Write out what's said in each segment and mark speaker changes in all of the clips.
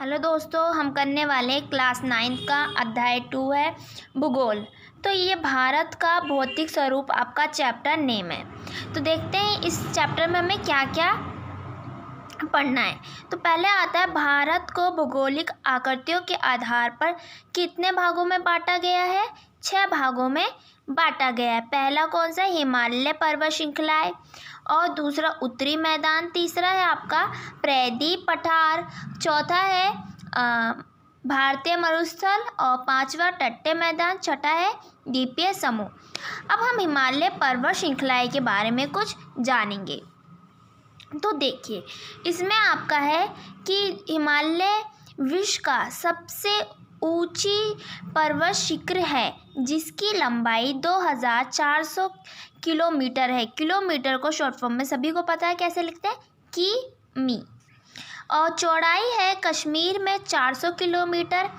Speaker 1: Hello दोस्तों, हम करने वाले क्लास 9 का अध्याय 2 है भूगोल। तो ये भारत का भौतिक स्वरूप आपका चैप्टर नेम है। तो देखते हैं इस चैप्टर में हमें क्या क्या पढ़ना है। तो पहले आता है भारत को भौगोलिक आकृतियों के आधार पर कितने भागों में बांटा गया है। 6 भागों में बांटा गया है। पहला कौन सा, हिमालय पर्वत श्रृंखला है, और दूसरा उत्तरी मैदान, तीसरा है आपका प्रायद्वीप पठार, चौथा है भारतीय मरुस्थल, और पांचवा तटीय मैदान, छठा है द्वीपीय समूह। अब हम हिमालय पर्वत श्रृंखला के बारे में कुछ जानेंगे। तो देखिए, इसमें आपका है कि हिमालय विश्व का सबसे ऊंची पर्वत शिखर है, जिसकी लंबाई 2400 किलोमीटर है। किलोमीटर को शॉर्ट फॉर्म में सभी को पता है कैसे लिखते हैं, किमी। और चौड़ाई है कश्मीर में 400 किलोमीटर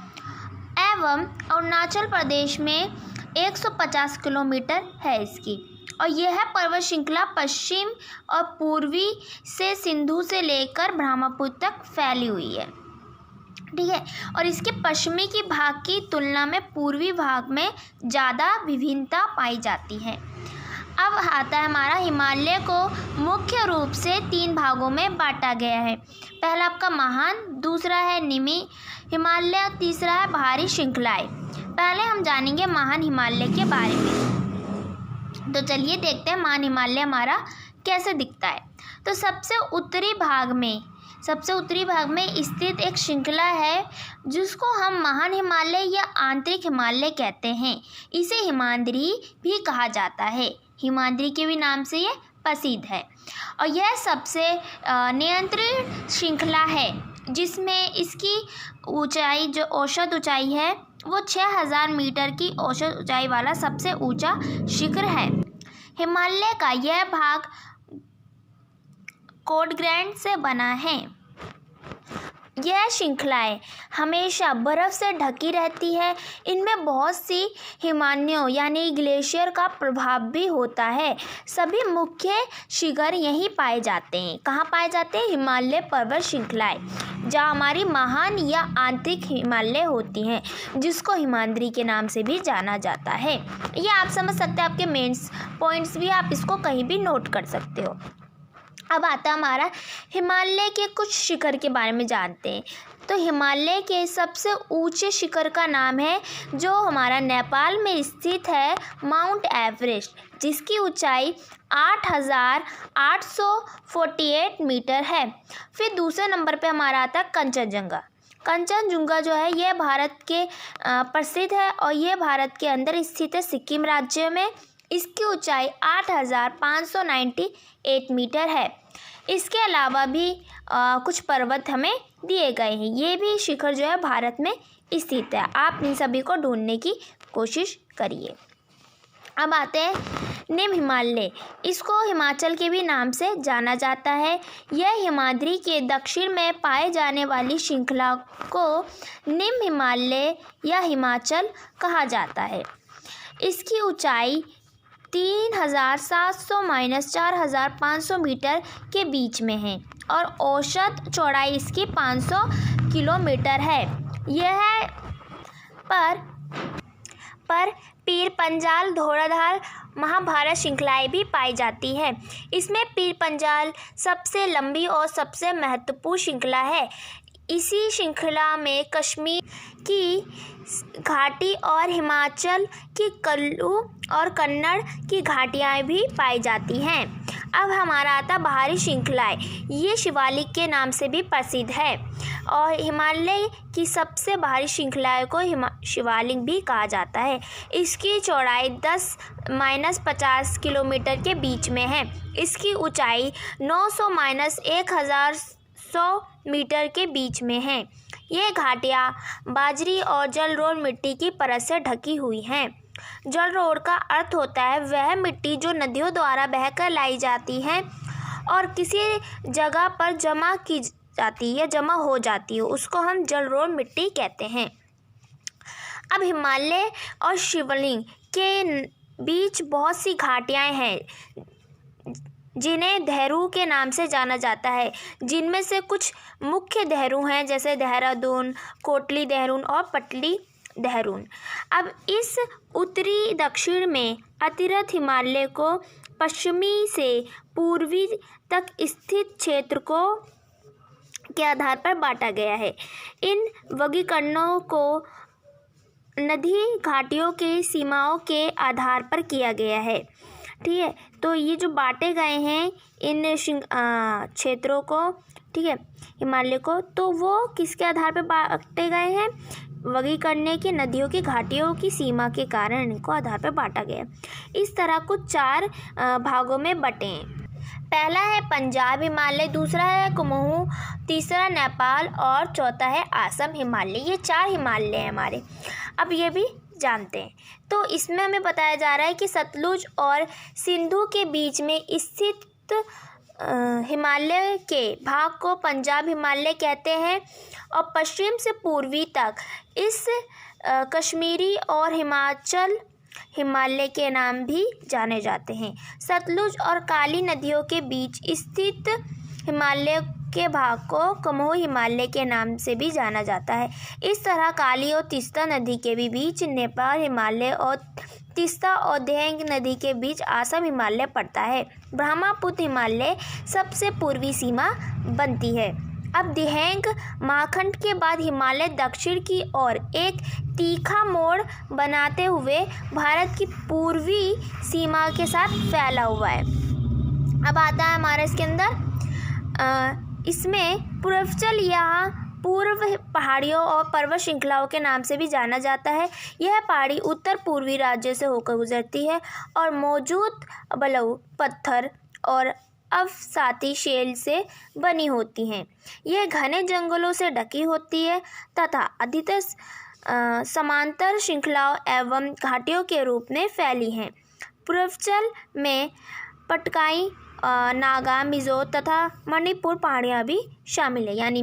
Speaker 1: एवं अरुणाचल प्रदेश में 150 किलोमीटर है इसकी। और यह पर्वत श्रृंखला पश्चिम और पूर्वी से सिंधु से लेकर ब्रह्मपुत्र तक फैली हुई है, ठीक है। और इसके पश्चिमी की भाग की तुलना में पूर्वी भाग में ज़्यादा विभिन्नता पाई जाती है। अब आता है हमारा हिमालय को मुख्य रूप से 3 भागों में बांटा गया है। पहला आपका महान, दूसरा है निम्न हिमालय, तीसरा है भारी श्रृंखलाएं। पहले हम जानेंगे महान हिमालय के बारे में। तो चलिए देखते हैं महान हिमालय हमारा कैसे दिखता है। तो सबसे उत्तरी भाग में स्थित एक श्रृंखला है जिसको हम महान हिमालय या आंतरिक हिमालय कहते हैं। इसे हिमाद्री भी कहा जाता है। हिमाद्री के भी नाम से ये प्रसिद्ध है। और यह सबसे नियंत्रित श्रृंखला है, जिसमें इसकी ऊंचाई जो औसत ऊंचाई है वो 6000 मीटर की औसत ऊंचाई वाला सबसे ऊंचा शिखर है। हिमालय का यह भाग कोडग्रेंड से बना है। यह श्रृंखलाएं हमेशा बर्फ़ से ढकी रहती है। इनमें बहुत सी हिमानियों यानी ग्लेशियर का प्रभाव भी होता है। सभी मुख्य शिखर यहीं पाए जाते हैं। कहाँ पाए जाते हैं? हिमालय पर्वत श्रृंखलाएं, जहाँ हमारी महान या आंतरिक हिमालय होती हैं, जिसको हिमाद्री के नाम से भी जाना जाता है। ये आप समझ सकते हैं, आपके मेंस पॉइंट्स भी, आप इसको कहीं भी नोट कर सकते हो। अब आता है हमारा हिमालय के कुछ शिखर के बारे में जानते हैं। तो हिमालय के सबसे ऊंचे शिखर का नाम है, जो हमारा नेपाल में स्थित है, माउंट एवरेस्ट, जिसकी ऊंचाई 8848 मीटर है। फिर दूसरे नंबर पे हमारा आता है कंचनजंगा। कंचनजंगा जो है यह भारत के प्रसिद्ध है, और यह भारत के अंदर स्थित है, सिक्किम राज्य में। इसकी ऊंचाई 8598 मीटर है। इसके अलावा भी कुछ पर्वत हमें दिए गए हैं। ये भी शिखर जो है भारत में स्थित है। आप इन सभी को ढूंढने की कोशिश करिए। अब आते हैं निम्न हिमालय। इसको हिमाचल के भी नाम से जाना जाता है। यह हिमाद्री के दक्षिण में पाए जाने वाली श्रृंखला को निम्न हिमालय या हिमाचल कहा जाता है। इसकी ऊंचाई 3700 - 4500 मीटर के बीच में है, और औसत चौड़ाई इसकी 500 किलोमीटर है। यह पर पीर पंजाल, धौलाधार, महाभारत श्रृंखलाएं भी पाई जाती है। इसमें पीर पंजाल सबसे लंबी और सबसे महत्वपूर्ण श्रृंखला है। इसी श्रृंखला में कश्मीर की घाटी और हिमाचल की कुल्लू और कन्नड़ की घाटियाँ भी पाई जाती हैं। अब हमारा आता भारी श्रृंखलाएं। ये शिवालिक के नाम से भी प्रसिद्ध है, और हिमालय की सबसे भारी श्रृंखलाएं को शिवालिक भी कहा जाता है। इसकी चौड़ाई 10 - 50 किलोमीटर के बीच में है। इसकी ऊंचाई 900 - 1100 मीटर के बीच में है। ये घाटियाँ बाजरी और जलरोड़ मिट्टी की परत से ढकी हुई हैं। जलरोड़ का अर्थ होता है वह मिट्टी जो नदियों द्वारा बहकर लाई जाती है और किसी जगह पर जमा की जाती है, जमा हो जाती है, उसको हम जलरोड़ मिट्टी कहते हैं। अब हिमालय और शिवलिंग के बीच बहुत सी घाटियाँ हैं, जिन्हें देहरू के नाम से जाना जाता है, जिनमें से कुछ मुख्य देहरू हैं जैसे देहरादून, कोटली देहरादून और पटली देहरादून। अब इस उत्तरी दक्षिण में अतिरथ हिमालय को पश्चिमी से पूर्वी तक स्थित क्षेत्र को के आधार पर बांटा गया है। इन वर्गीकरणों को नदी घाटियों के सीमाओं के आधार पर किया गया है। ठीक है, तो ये जो बांटे गए हैं इन क्षेत्रों को, ठीक है, हिमालय को, तो वो किसके आधार पर बांटे गए हैं? वर्गीकरण की नदियों की घाटियों की सीमा के कारण इनको आधार पर बांटा गया। इस तरह कुछ 4 भागों में बटे हैं। पहला है पंजाब हिमालय, दूसरा है कुमाऊं, तीसरा नेपाल और चौथा है असम हिमालय। ये 4 हिमालय हैं हमारे। अब ये भी जानते हैं। तो इसमें हमें बताया जा रहा है कि सतलुज और सिंधु के बीच में स्थित हिमालय के भाग को पंजाब हिमालय कहते हैं और पश्चिम से पूर्वी तक इस कश्मीरी और हिमाचल हिमालय के नाम भी जाने जाते हैं। सतलुज और काली नदियों के बीच स्थित हिमालय के भाग को कुमाऊं हिमालय के नाम से भी जाना जाता है। इस तरह काली और तीस्ता नदी के भी बीच नेपाल हिमालय और तीस्ता और दिहेंग नदी के बीच असम हिमालय पड़ता है। ब्रह्मपुत्र हिमालय सबसे पूर्वी सीमा बनती है। अब दिहेंग महाखंड के बाद हिमालय दक्षिण की ओर एक तीखा मोड़ बनाते हुए भारत की पूर्वी सीमा के साथ फैला हुआ है। अब आता है हमारा इसके अंदर इसमें पूर्वांचल या पूर्व पहाड़ियों और पर्वत श्रृंखलाओं के नाम से भी जाना जाता है। यह पहाड़ी उत्तर पूर्वी राज्य से होकर गुजरती है और मौजूद बलुई पत्थर और अवसादी शेल से बनी होती हैं। यह घने जंगलों से ढकी होती है तथा अधिकतर समांतर श्रृंखलाओं एवं घाटियों के रूप में फैली हैं। पूर्वांचल में पटकाई, नागा, मिजो तथा मणिपुर पहाड़ियाँ भी शामिल है, यानी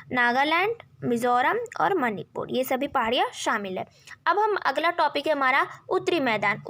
Speaker 1: नागालैंड, मिजोरम और मणिपुर, ये सभी पहाड़ियाँ शामिल है। अब हम अगला टॉपिक है हमारा उत्तरी मैदान।